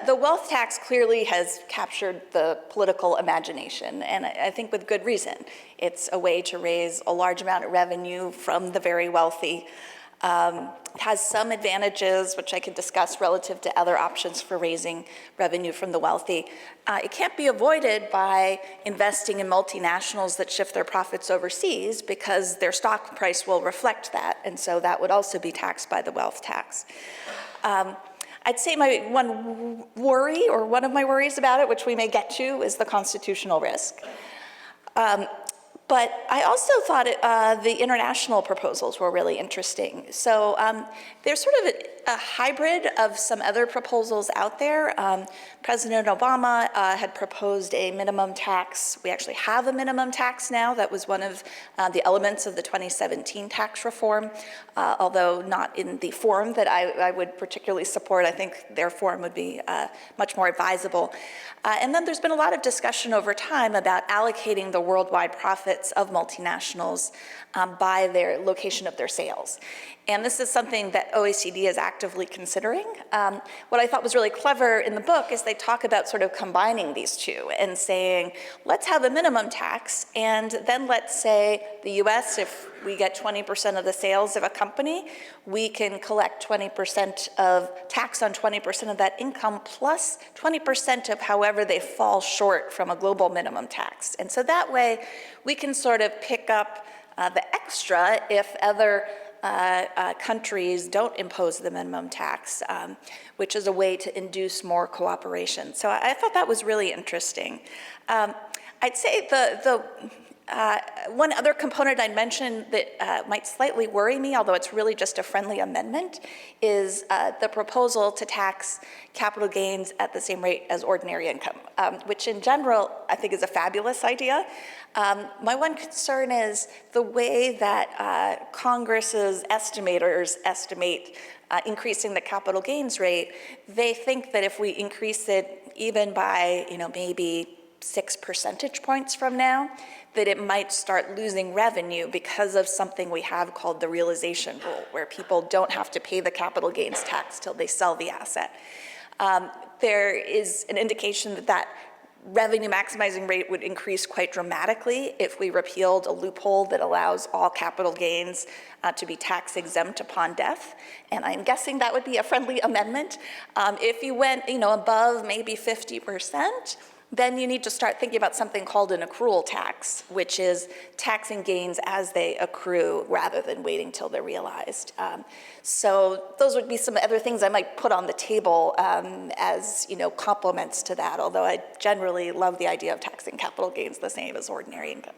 the wealth tax clearly has captured the political imagination, and I think with good reason. It's a way to raise a large amount of revenue from the very wealthy. It has some advantages, which I could discuss relative to other options for raising revenue from the wealthy. It can't be avoided by investing in multinationals that shift their profits overseas, because their stock price will reflect that, and so that would also be taxed by the wealth tax. I'd say my one worry, or one of my worries about it, which we may get to, is the constitutional risk. But I also thought the international proposals were really interesting. So there's sort of a hybrid of some other proposals out there. President Obama had proposed a minimum tax. We actually have a minimum tax now. That was one of the elements of the 2017 tax reform, although not in the form that I would particularly support. I think their form would be much more advisable. And then there's been a lot of discussion over time about allocating the worldwide profits of multinationals by their location of their sales. And this is something that OECD is actively considering. What I thought was really clever in the book is they talk about sort of combining these two and saying, let's have a minimum tax, and then let's say the US, if we get 20% of the sales of a company, we can collect 20% of tax on 20% of that income, plus 20% of however they fall short from a global minimum tax. And so that way, we can sort of pick up the extra if other countries don't impose the minimum tax, which is a way to induce more cooperation. So I thought that was really interesting. I'd say one other component I'd mention that might slightly worry me, although it's really just a friendly amendment, is the proposal to tax capital gains at the same rate as ordinary income, which in general I think is a fabulous idea. My one concern is the way that Congress's estimators estimate increasing the capital gains rate. They think that if we increase it even by, maybe 6 percentage points from now, that it might start losing revenue because of something we have called the realization rule, where people don't have to pay the capital gains tax till they sell the asset. There is an indication that that revenue maximizing rate would increase quite dramatically if we repealed a loophole that allows all capital gains to be tax exempt upon death. And I'm guessing that would be a friendly amendment. If you went, above maybe 50%, then you need to start thinking about something called an accrual tax, which is taxing gains as they accrue rather than waiting till they're realized. So those would be some other things I might put on the table as complements to that, although I generally love the idea of taxing capital gains the same as ordinary income.